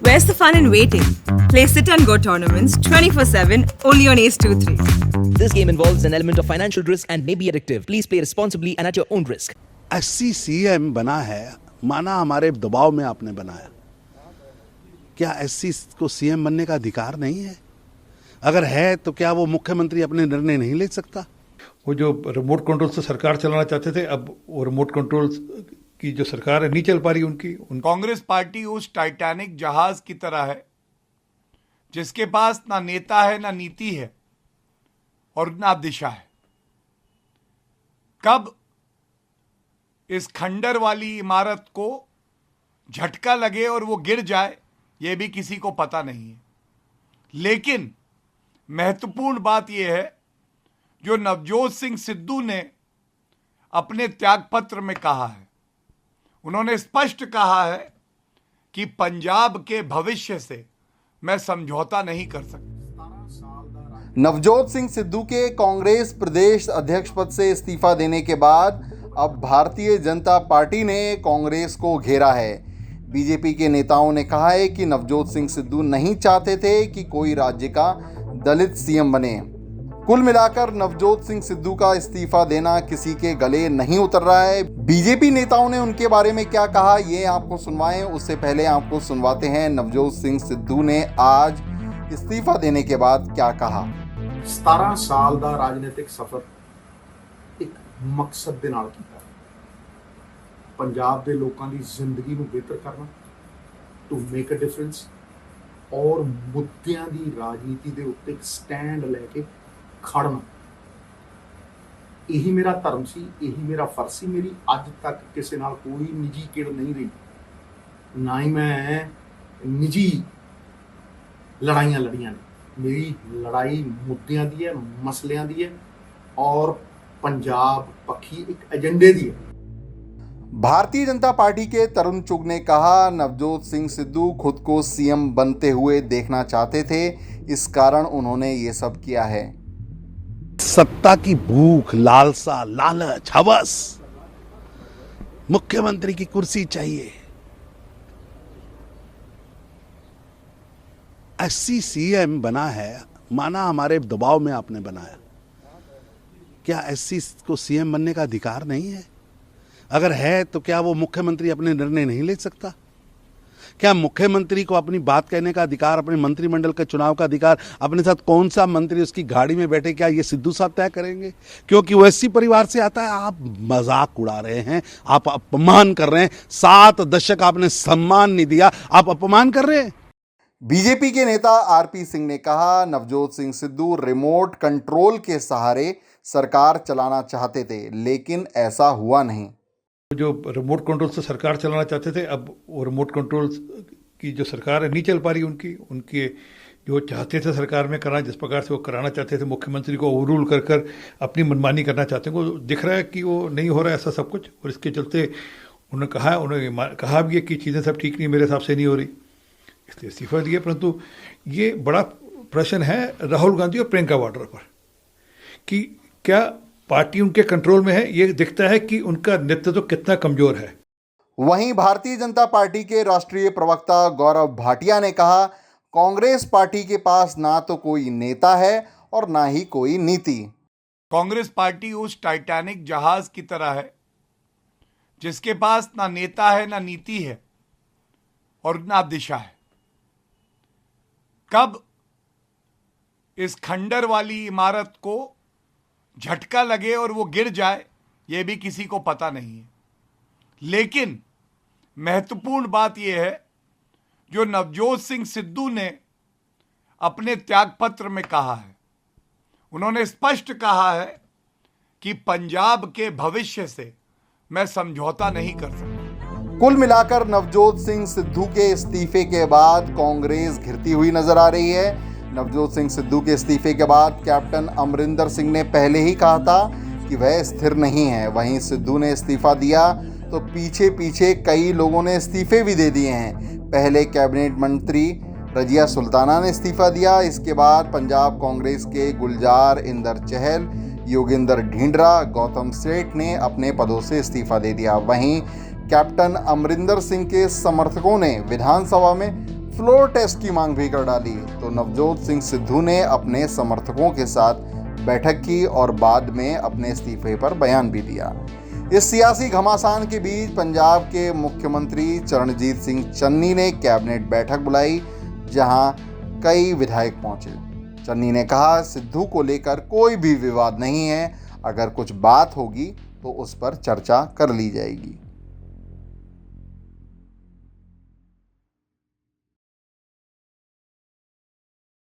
Where's the fun in waiting? Play Sit and Go tournaments 24/7 only on Ace 2-3. This game involves an element of financial risk and may be addictive. Please play responsibly and at your own risk. SC CM बना है, माना हमारे दबाव में आपने बनाया। क्या SC को सीएम बनने का अधिकार नहीं है? अगर है तो क्या वो मुख्यमंत्री अपने निर्णय नहीं ले सकता? वो जो रिमोट कंट्रोल से सरकार चलाना चाहते थे, अब वो रिमोट कंट्रोल की जो सरकार है नहीं चल पा रही उनकी। कांग्रेस पार्टी उस टाइटैनिक जहाज की तरह है जिसके पास ना नेता है, ना नीति है और ना दिशा है। कब इस खंडर वाली इमारत को झटका लगे और वो गिर जाए, यह भी किसी को पता नहीं है। लेकिन महत्वपूर्ण बात यह है जो नवजोत सिंह सिद्धू ने अपने त्यागपत्र में कहा है। उन्होंने स्पष्ट कहा है कि पंजाब के भविष्य से मैं समझौता नहीं कर सकता। नवजोत सिंह सिद्धू के कांग्रेस प्रदेश अध्यक्ष पद से इस्तीफा देने के बाद अब भारतीय जनता पार्टी ने कांग्रेस को घेरा है। बीजेपी के नेताओं ने कहा है कि नवजोत सिंह सिद्धू नहीं चाहते थे कि कोई राज्य का दलित सीएम बने। कुल मिलाकर नवजोत सिंह सिद्धू का इस्तीफा देना किसी के गले नहीं उतर रहा है। बीजेपी नेताओं ने उनके बारे में क्या कहा, ये आपको सुनवाएं। उससे पहले आपको सुनवाते हैं नवजोत सिंह सिद्धू ने आज इस्तीफा देने के बाद क्या कहा। 17 ਸਾਲ ਦਾ ਰਾਜਨੀਤਿਕ ਸਫ਼ਰ ਇੱਕ ਮਕਸਦ ਦੇ ਨਾਲ ਕੀਤਾ। ਪੰਜਾਬ ਦੇ ਲੋਕਾਂ ਦੀ ਜ਼ਿੰਦਗੀ ਨੂੰ ਬਿਹਤਰ ਕਰਨਾ, ਟੂ ਮੇਕ ਅ ਡਿਫਰੈਂਸ, ਔਰ ਮੁੱਦਿਆਂ ਦੀ ਰਾਜਨੀਤੀ ਦੇ ਉੱਤੇ ਇੱਕ ਸਟੈਂਡ ਲੈ ਕੇ ਖੜਨਾ। ਇਹੀ ਮੇਰਾ ਧਰਮ ਸੀ, ਇਹੀ ਮੇਰਾ ਫਰਜ਼ ਸੀ। ਮੇਰੀ ਅੱਜ ਤੱਕ ਕਿਸੇ ਨਾਲ ਕੋਈ ਨਿੱਜੀ ਕਿੜ ਨਹੀਂ ਰਹੀ, ਨਾ ਹੀ ਮੈਂ ਨਿੱਜੀ ਲੜਾਈਆਂ ਲੜੀਆਂ ਨੇ। मेरी लड़ाई मुद्दों की है, मसलों की है और पंजाब पक्षी एक एजेंडे की है। भारतीय जनता पार्टी के तरुण चुग ने कहा, नवजोत सिंह सिद्धू खुद को सीएम बनते हुए देखना चाहते थे, इस कारण उन्होंने ये सब किया है। सत्ता की भूख, लालसा, लालच, हवस, मुख्यमंत्री की कुर्सी चाहिए। एससी सीएम बना है, माना हमारे दबाव में आपने बनाया। क्या एससी को सीएम बनने का अधिकार नहीं है? अगर है तो क्या वो मुख्यमंत्री अपने निर्णय नहीं ले सकता? क्या मुख्यमंत्री को अपनी बात कहने का अधिकार, अपने मंत्रिमंडल के चुनाव का अधिकार, अपने साथ कौन सा मंत्री उसकी गाड़ी में बैठे, क्या ये सिद्धू साहब तय करेंगे? क्योंकि वो एससी परिवार से आता है। आप मजाक उड़ा रहे हैं, आप अपमान कर रहे हैं। 7 दशक आपने सम्मान नहीं दिया, आप अपमान कर रहे हैं। बीजेपी के नेता आरपी सिंह ने कहा, नवजोत सिंह सिद्धू रिमोट कंट्रोल के सहारे सरकार चलाना चाहते थे, लेकिन ऐसा हुआ नहीं। जो रिमोट कंट्रोल से सरकार चलाना चाहते थे, अब वो रिमोट कंट्रोल की जो सरकार है नहीं चल पा रही उनके जो चाहते थे सरकार में करना, जिस प्रकार से वो कराना चाहते थे, मुख्यमंत्री को ओवररूल कर कर अपनी मनमानी करना चाहते हैं। वो दिख रहा है कि वो नहीं हो रहा है ऐसा सब कुछ, और इसके चलते उन्होंने कहा भी है कि चीज़ें सब ठीक नहीं, मेरे हिसाब से नहीं हो रही, इसलिए इस्तीफा दिया। परंतु ये बड़ा प्रश्न है राहुल गांधी और प्रियंका वाड्रा पर कि क्या पार्टी उनके कंट्रोल में है। ये दिखता है कि उनका नेतृत्व कितना कमजोर है। वहीं भारतीय जनता पार्टी के राष्ट्रीय प्रवक्ता गौरव भाटिया ने कहा, कांग्रेस पार्टी के पास ना तो कोई नेता है और ना ही कोई नीति। कांग्रेस पार्टी उस टाइटैनिक जहाज की तरह है जिसके पास ना नेता है, ना नीति है और ना दिशा है। कब इस खंडर वाली इमारत को झटका लगे और वो गिर जाए, यह भी किसी को पता नहीं है। लेकिन महत्वपूर्ण बात यह है जो नवजोत सिंह सिद्धू ने अपने त्यागपत्र में कहा है। उन्होंने स्पष्ट कहा है कि पंजाब के भविष्य से मैं समझौता नहीं कर सकता। कुल मिलाकर नवजोत सिंह सिद्धू के इस्तीफे के बाद कांग्रेस घिरती हुई नजर आ रही है। नवजोत सिंह सिद्धू के इस्तीफे के बाद कैप्टन अमरिंदर सिंह ने पहले ही कहा था कि वह स्थिर नहीं है। वहीं सिद्धू ने इस्तीफा दिया तो पीछे पीछे कई लोगों ने इस्तीफे भी दे दिए हैं। पहले कैबिनेट मंत्री रजिया सुल्ताना ने इस्तीफा दिया। इसके बाद पंजाब कांग्रेस के गुलजार इंदर चहल, योगेंद्र ढींडरा, गौतम सेठ ने अपने पदों से इस्तीफा दे दिया। वहीं कैप्टन अमरिंदर सिंह के समर्थकों ने विधानसभा में फ्लोर टेस्ट की मांग भी कर डाली तो नवजोत सिंह सिद्धू ने अपने समर्थकों के साथ बैठक की और बाद में अपने इस्तीफे पर बयान भी दिया। इस सियासी घमासान के बीच पंजाब के मुख्यमंत्री चरणजीत सिंह चन्नी ने कैबिनेट बैठक बुलाई जहां कई विधायक पहुंचे। चन्नी ने कहा, सिद्धू को लेकर कोई भी विवाद नहीं है, अगर कुछ बात होगी तो उस पर चर्चा कर ली जाएगी।